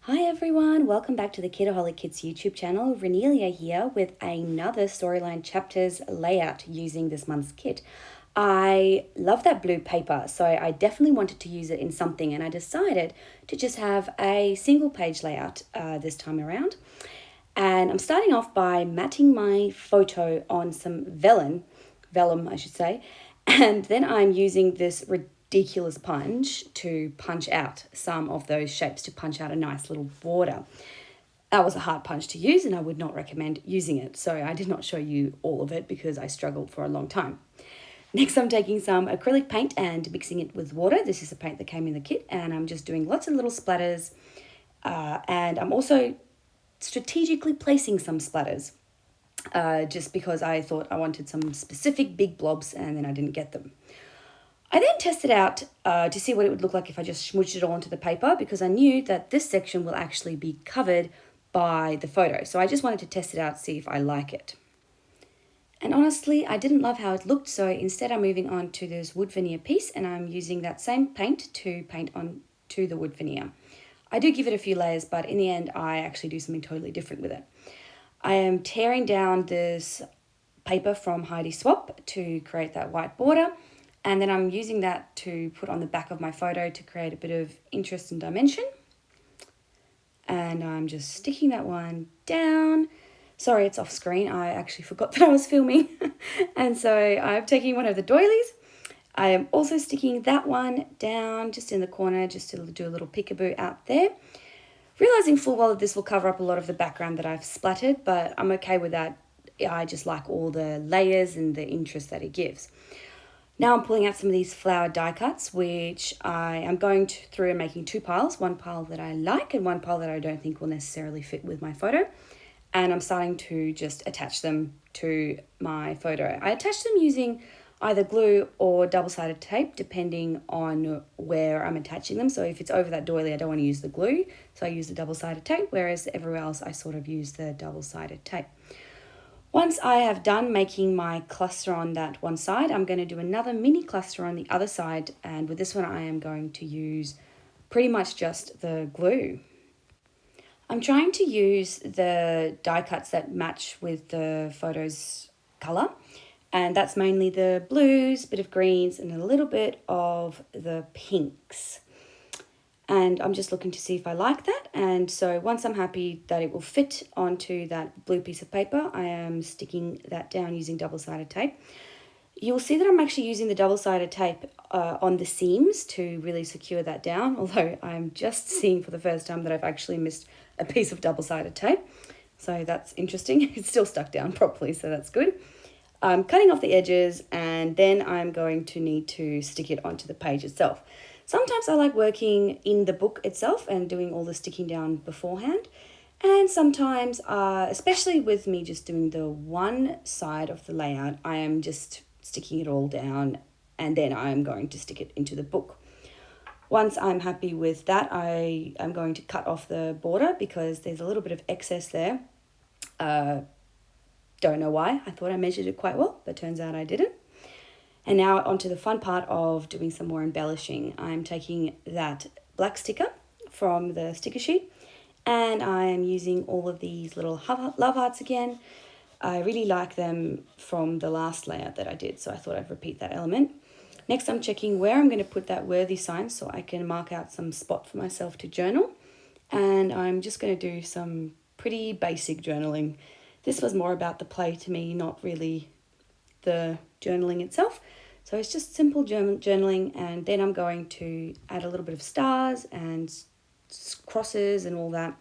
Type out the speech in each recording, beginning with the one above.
Hi everyone, welcome back to the Kitaholic Kits YouTube channel. Renelia here with another Storyline Chapters layout using this month's kit. I love that blue paper, so I definitely wanted to use it in something, and I decided to just have a single page layout this time around. And I'm starting off by matting my photo on some vellum I should say, and then I'm using this ridiculous punch to punch out some of those shapes, to punch out a nice little border. That was a hard punch to use and I would not recommend using it, so I did not show you all of it because I struggled for a long time. Next, I'm taking some acrylic paint and mixing it with water. This is the paint that came in the kit, and I'm just doing lots of little splatters, and I'm also strategically placing some splatters just because I thought I wanted some specific big blobs and then I didn't get them. I then tested out to see what it would look like if I just smooched it all onto the paper, because I knew that this section will actually be covered by the photo. So I just wanted to test it out, see if I like it. And honestly, I didn't love how it looked, so instead I'm moving on to this wood veneer piece, and I'm using that same paint to paint on to the wood veneer. I do give it a few layers, but in the end I actually do something totally different with it. I am tearing down this paper from Heidi Swap to create that white border, and then I'm using that to put on the back of my photo to create a bit of interest and dimension. And I'm just sticking that one down. Sorry, it's off screen. I actually forgot that I was filming. And so I'm taking one of the doilies. I am also sticking that one down just in the corner, just to do a little peekaboo out there. Realizing full well that this will cover up a lot of the background that I've splattered, but I'm okay with that. I just like all the layers and the interest that it gives. Now I'm pulling out some of these flower die cuts, which I am going through and making two piles. One pile that I like and one pile that I don't think will necessarily fit with my photo. And I'm starting to just attach them to my photo. I attach them using either glue or double-sided tape, depending on where I'm attaching them. So if it's over that doily, I don't want to use the glue, so I use the double-sided tape, whereas everywhere else I sort of use the double-sided tape. Once I have done making my cluster on that one side, I'm going to do another mini cluster on the other side, and with this one I am going to use pretty much just the glue. I'm trying to use the die cuts that match with the photo's colour, and that's mainly the blues, bit of greens, and a little bit of the pinks. And I'm just looking to see if I like that. And so once I'm happy that it will fit onto that blue piece of paper, I am sticking that down using double-sided tape. You'll see that I'm actually using the double-sided tape on the seams to really secure that down, although I'm just seeing for the first time that I've actually missed a piece of double-sided tape. So that's interesting. It's still stuck down properly, so that's good. I'm cutting off the edges, and then I'm going to need to stick it onto the page itself. Sometimes I like working in the book itself and doing all the sticking down beforehand. And sometimes, especially with me just doing the one side of the layout, I am just sticking it all down and then I'm going to stick it into the book. Once I'm happy with that, I am going to cut off the border because there's a little bit of excess there. Don't know why. I thought I measured it quite well, but turns out I didn't. And now onto the fun part of doing some more embellishing. I'm taking that black sticker from the sticker sheet, and I am using all of these little love hearts again. I really like them from the last layout that I did, so I thought I'd repeat that element. Next, I'm checking where I'm going to put that worthy sign so I can mark out some spot for myself to journal. And I'm just going to do some pretty basic journaling. This was more about the play to me, not really the journaling itself. So it's just simple journaling, and then I'm going to add a little bit of stars and crosses and all that.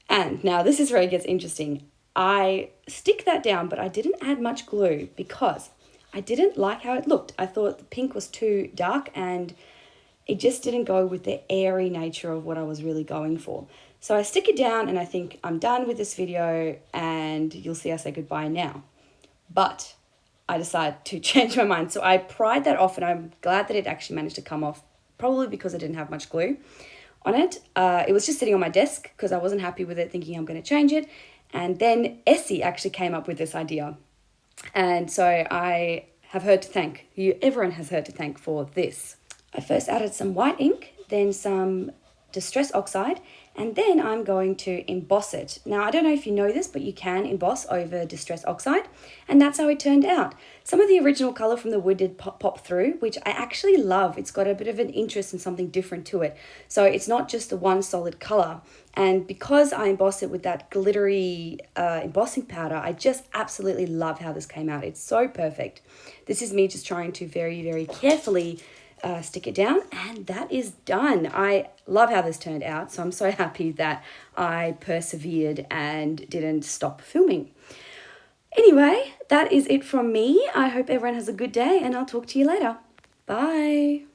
And now this is where it gets interesting. I stick that down, but I didn't add much glue because I didn't like how it looked. I thought the pink was too dark and it just didn't go with the airy nature of what I was really going for. So I stick it down and I think I'm done with this video, and you'll see I say goodbye now. But I decided to change my mind. So I pried that off, and I'm glad that it actually managed to come off, probably because I didn't have much glue on it. It was just sitting on my desk because I wasn't happy with it, thinking I'm going to change it. And then Essie actually came up with this idea. And so I have her to thank. Everyone has her to thank for this. I first added some white ink, then some Distress Oxide, and then I'm going to emboss it. Now, I don't know if you know this, but you can emboss over Distress Oxide, and that's how it turned out. Some of the original color from the wood did pop through, which I actually love. It's got a bit of an interest and something different to it. So it's not just the one solid color. And because I embossed it with that glittery embossing powder, I just absolutely love how this came out. It's so perfect. This is me just trying to very, very carefully stick it down, and that is done. I love how this turned out, so I'm so happy that I persevered and didn't stop filming. Anyway, that is it from me. I hope everyone has a good day, and I'll talk to you later. Bye.